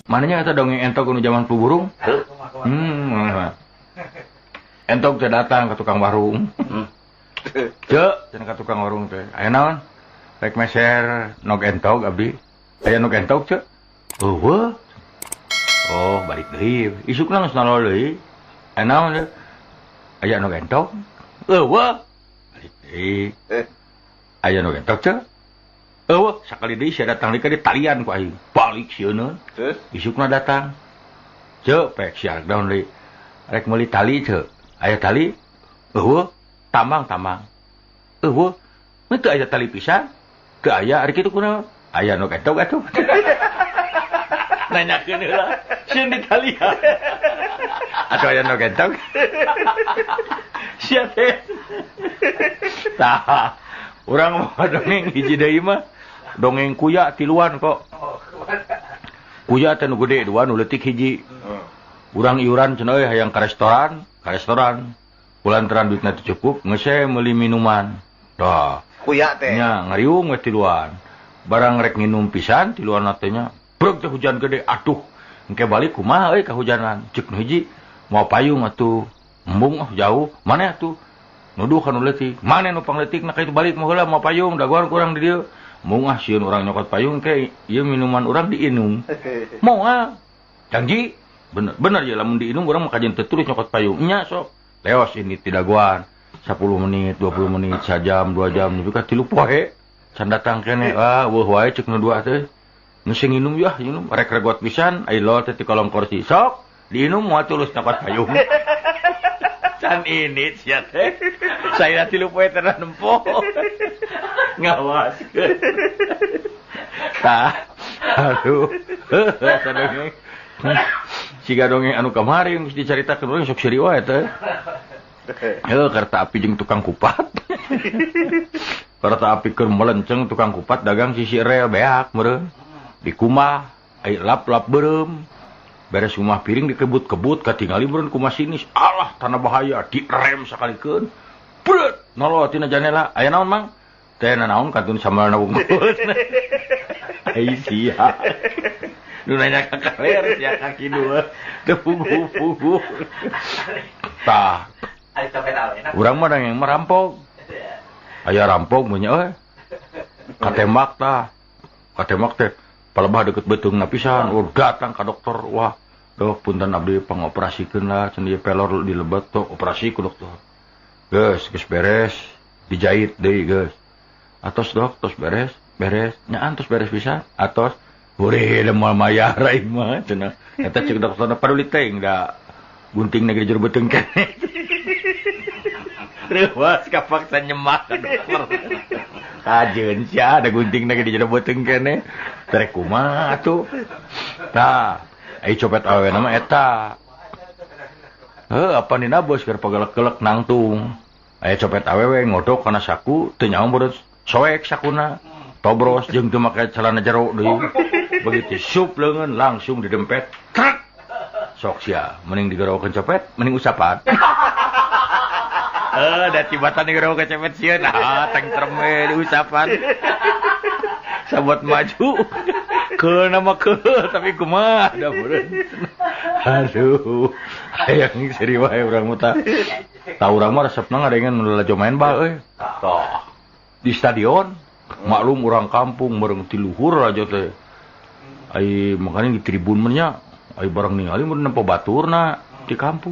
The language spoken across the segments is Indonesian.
Mananya kata dongeng entok nu zaman flu burung? Entok teh datang ke tukang warung. Cek, cenah ka tukang warung teh. Aya naon? Rek meser nog entok abdi. Aya nog entok cek. Eueuh. Oh, balik deui. Isukna geus nalol deui. Aya naon teh? Aya nog entok. Eueuh. Balik deui. Aya nog entok cek. Eueuh, sakali deui sia datang deui ka di talian ku aing. Balik sieun. Isukna datang. Cek, pek sia daun deui. Rek meuli tali cek. Aya tali. Eueuh. Tambang. Eueuh, teu aya tali pisan. Teu aya ari kitu kunaon? Aya nu entok atuh. Nanyakeun heula, sieun di tali. Atuh aya nu entok. Sia teh. Tah, urang mah dongeng hiji deui mah. Dongeng kuya tiluan kok. Kuya teh nu gede dua nu leutik hiji. Urang iuran cenah euy hayang ka restoran. Kulantaran duitna teu cukup, geus meuli minuman. Dah. Kuya teh. Nya ngariung we tiluan. Barang rek nginum pisan tiluan teh nya. Breg teh hujan gede. Aduh, engke balik kumaha euy kahujanan. Ceuk nu hiji mau payung atuh. Embung jauh. Mana atuh? Nuduh ka nu leutik. Mane nu pangleutikna ka itu balik mah heula mau payung daguan kurang di dieu. Embung sieun urang nyokot payung ke ieu minuman urang diinum. Moal. Janji. Bener ya lamun diinum urang mah kajen teu tulis nyokot payung. Nya sok. Leos ini tidak guan 10 menit, 20 menit, sajam, 2 jam, juga 3 poe. Can datang kene, weuh wae ceuk nu dua teh. Geus nginum yah, nginum rek regot pisan, ai lo teh di kolong kursi. Sok, diinum moal tulus dapat payung. Can ini sia teh. Saya 3 poe teh nempo. Ngawas. Tah. Aduh. Sadenge. Siga dongeng anu kamari geus dicaritakeun urang sok seri wae teh. Heuh kereta api jeung tukang kupat. Kereta api keur melenceng tukang kupat dagang sisi rel beak meureun. Di kumah ai lap-lap beureum. Beres rumah piring dikebut-kebut katingali meureun ku masinis. Alah tanah bahaya direm sakalikeun. Bret nolot tina janela. Aya naon Mang? Teh naon kantun sambal nabung. Ai sia. Nu nanya ka kaler sia kaki dua. Teu pugu-pugu. Tah. Ari copet awena. Urang mah yang merampok. Aya rampok mun nya euy. Katembak tah. Katembak teh palebah deukeut beuteungna pisan. Oh datang ka dokter. Wah, dok punten abdi pangoperasikeun lah cenah ieu pelor dilebet tok operasi ku dokter. Geus beres. Dijahit deui geus. Atos dok, tos beres. Nyaan tos beres pisan. Atos Ure lemah mayar aing mah cenah. Eta ceuk dokterna paduli teh da gunting negeri jero beuteung keneh. Reuwas kapaksa nyemak ka dokter. Kajeun sia ada gunting negeri jero beuteung keneh. Terek kumaha atuh. Tah, ai copet aweuna mah eta. Apa nina bos keur pagelek-gelek nangtung. Aya copet awewe ngodok kana saku teu nyaho beureuh soek sakuna. Tobros jeung teu make celana jero deui. Begitu sup leungeun langsung didempet. Trak. Sok sia, mending digerokeun copet, mending usapan. Da tibatan digerokeun copet sieun, tentrem we diusapan. Sabot maju. Keuna mah tapi kumaha da meureun. Aduh. Hayang seri wae urang mah tah. Tah urang mah resepna ngadengan lalajo main bal euy. Toh. Di stadion maklum urang kampung meurang ti luhur aja teh. Ai makanya di tribun nya ai barang ningali mun nempo baturna di kampung.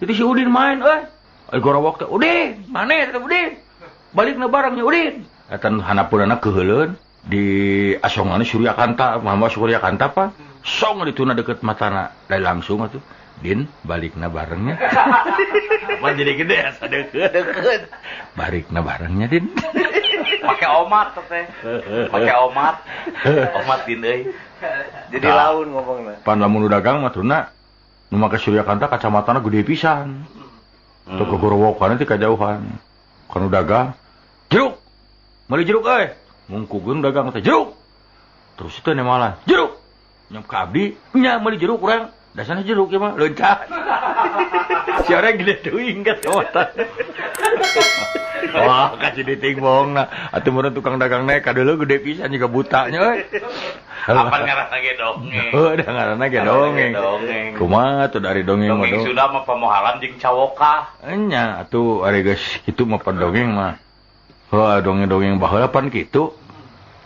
Itu si Udin main ai gorowok teh. Udin, mane teh Udin? Balikna barangnya Udin. Eta hanapeunana keuheuleun di asongan Suryakanta, Mama Suryakanta apa? Song dituna deket matana. Lai langsung atuh. Din, balikna barangnya. Apa jadi gede asa deket. Balikna barangnya Din. Pakai omat teh. Pakai omat. Omat din euy. Jadi laun ngomongna. Pan lamun dagang mah tuna nu make Suryakanta kacamatana gede pisan. Teu gogorowokan teh kajauhan. Kanu dagang, jeruk. Meuli jeruk euy. Mungkugeun dagang teh jeruk. Terus teh nemalan, jeruk. Nyam ka abdi, nya meuli jeruk urang. Dasarnya jeruk ya mah loncat. Si orang gede teuing ka camatan. Wah, kasih diting bohongna. Atuh meureun tukang dagang naik kadeuleu gede pisan juga butanya euy. Apa ngaranna ge dongeng? Udah ngaranna ge dongeng. Kumaha tuh dari dongeng mah dongeng sudah mah pamohalan jeung cawoka. Nya atuh ari geus kitu mah pandongeng mah. Wah dongeng-dongeng baheula pan kitu.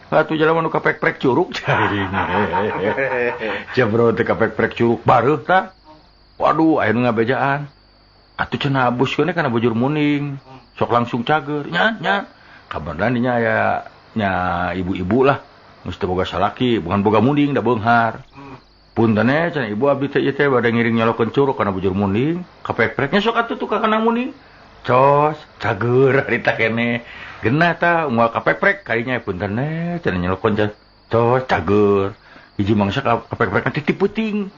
Atuh jalan nu kapek-prek curug cai. Jebro teh kapek-prek curug bareuh tah. Waduh aya nu ngabejaan. Atuh cenah abus kene kana bujur muning. Sok langsung cager. Nya. Kabarna dinya aya nya ibu-ibu lah. Mesti boga salaki, bukan boga muning da beunghar. Puntenna cenah ibu abdi teh ieu teh bade ngiring nyalokeun curug kana bujur muning. Kapek-preknya sok atuh tuh ka kana muning. Cos, cager harita kene. Genah tah moal kapeprek kalinya puntenna cenah nyelokon cos cager. Hiji mangsa kapeprek teh puting.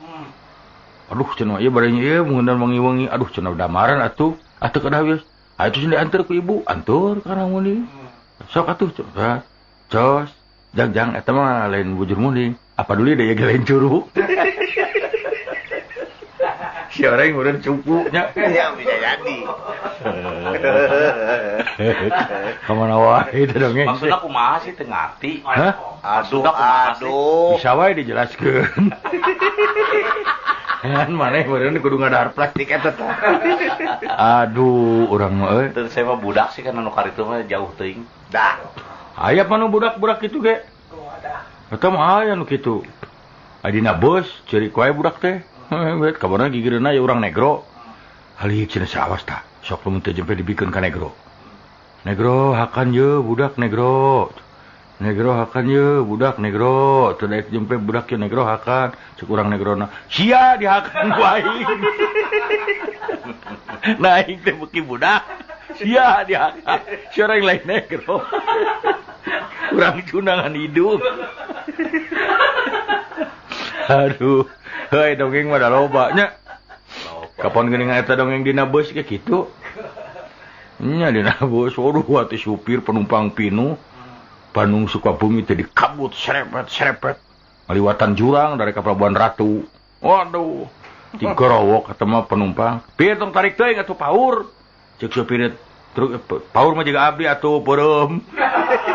Aduh cenah ieu bade ieu mungan wangi-wangi. Aduh cenah damaran atuh kada geus. Atuh cenah diantar ku ibu, antur kana muning. Sok atuh cos. Jang eta mah lain bujur muning. Apa dulu da ieu lain curug. Si orang udah cupunya. Ya bisa jadi. Kemana wae itu dongeng. Maksudnya kumaha sih teu ngarti? Hah? Aduh. Bisa wae dijelaskeun. Kan maneh meureun kudu ngadahar plastik eta teh. Aduh, urang mah euy. Teu saya mah budak sih kana nu karitu mah jauh teuing. Dah. Aya panu budak-budak kitu ge. Eta mah aya nu kitu. Adina bos ceurik wae budak teh. Bet kabarna gigireunna ya urang negro. Halik cenah sawas tah. Sok lamun teh jempe dibikeun ka negro. Negro hakan ye budak negro. Negro hakan ye budak negro. Teu daek jempe budak ye negro hakan. Cek urang negrona. Sia dihakan ku aing. Nah aing teh beuki budak. Sia dihakan. Si orang lain negro. Urang cunangan hidung. Aduh. Hei dongeng mah da loba nya. Kapan geuning eta dongeng dina bus ge kitu. Nya dina bus waduh atuh supir penumpang pinu. Bandung Sukabumi teh dikabut serepet. Ngaliwatan jurang dari ka Pelabuhan Ratu. Waduh. Digorowok eta mah penumpang. Pieu tong tarik teuing atuh paur. Ceuk supir truk paur mah jiga abdi atuh peureum.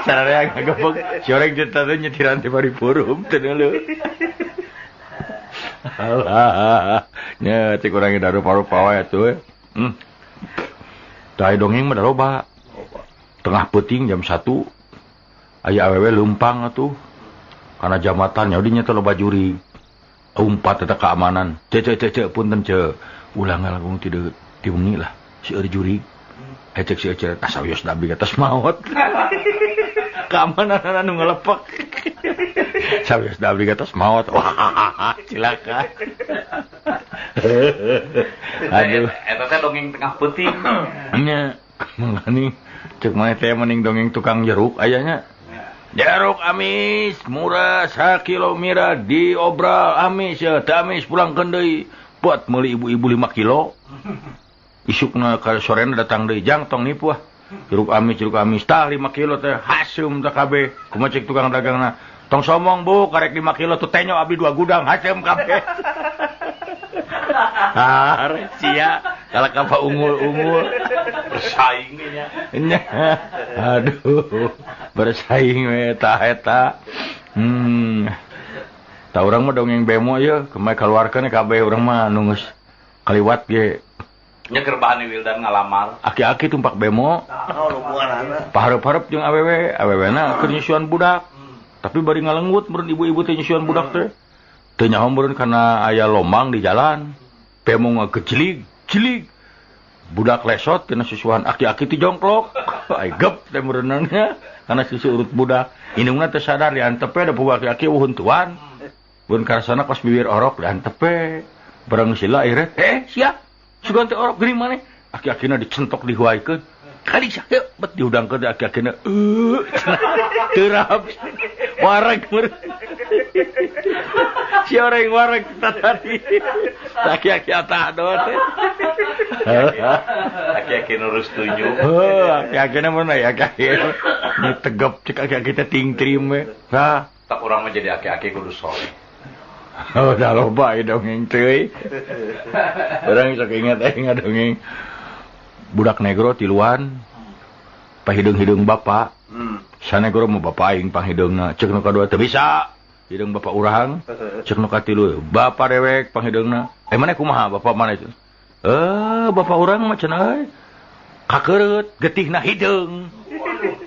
Sararea ngagebeg. Si oreng jeung teh nyetiran teh bari peureum teh neuleuh. Alah, nya cek urang daru paru-paru wae atuh. Tah dongeng mah da loba. Tengah peuting jam 1. Aya awewe leumpang atuh. Kana jamatan nya dinya teh loba juri. Umpat eta keamanan. Cek punten ce. Ulang langsung ti wengi lah. Si eur juri. Cek si eur tasawios dabi atas maot. Keamanan anu ngalepek. Sawios dabi atas maot. Wah, cilaka. Aduh, eta teh dongeng tengah peuting. Nya, mangani cek maneh teh mending dongeng tukang jeruk aya nya. Jeruk amis murah 1 kilo mira diobral amis ya, teh amis pulangkeun deui. Buat meuli ibu-ibu 5 kilo. Isukna ka sorena datang deui jang tong nipu ah. Jeruk amis tah 5 kilo teh haseum teh kabeh. Kumaha cek tukang dagangna. Tong somong bu, karek 5 kilo tuh tenyo abdi 2 gudang haseum kabeh. Sia, kalau kapa ungul-ungul Bersaing nya. Aduh, bersaing we eta. Tah urang mah dongeng bemo ye, kemae kaluarkeun kabeh urang mah nu geus kaliwat ge. Nya keur bahan Wildan ngalamar. Aki-aki tumpak bemo. Hubunganana. Pahareup-hareup jeung awewena keur nyusuan budak. Tapi bari ngalenggut meureun ibu-ibu teh nyusuan budak teh. Teu nyaho meureun kana aya lomang di jalan. Bemo ngagejlig. Budak lesot tina susuhan aki-aki ti jongklok. Ai gep teh meureunna kana susu urut budak. Indungna teh sadar diantepe da puguh aki-aki uhuntuan. Mun karsana kos bibir orok diantepe. Barang sila akhirnya, sia. Sugan teh orok geuning maneh. Aki-akina dicentok dihuaikeun. Kali sia bet diudangkeun teh aki-akina. Terap. Wareg meureun. Si orang wareg tadi. Aki-aki atah doa teh. Aki-aki nurus tunjuk. Aki-akina mana ya aki-aki. Ni tegep cek aki-aki teh tingtrim we. Hah. Tak urang mah jadi aki-aki kudu soleh. Oh, dah loba dongeng teh. Urang sok ingat dongeng. Budak negro tiluan. Pahidung-hidung bapak. Sanegro mah bapak aing panghideungna. Ceuk nu kadua teu bisa. hidung bapak urang. Cek nu katilu, bapak dewek panghideungna. Mana kumaha bapak mana itu? Bapak urang mah cenah euy. Kakereut getihna hideung.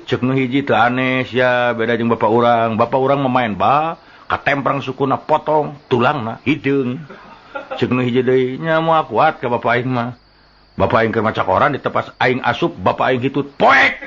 Cek nu hiji teu aneh sia beda jeung bapak urang. Bapak urang mah main bal, katemprang sukuna potong, tulangna hideung. Cek nu hiji deui nya moal kuat ka bapak aing mah. Bapak aing keur maca koran ditepas aing asup, bapak aing hitut poek.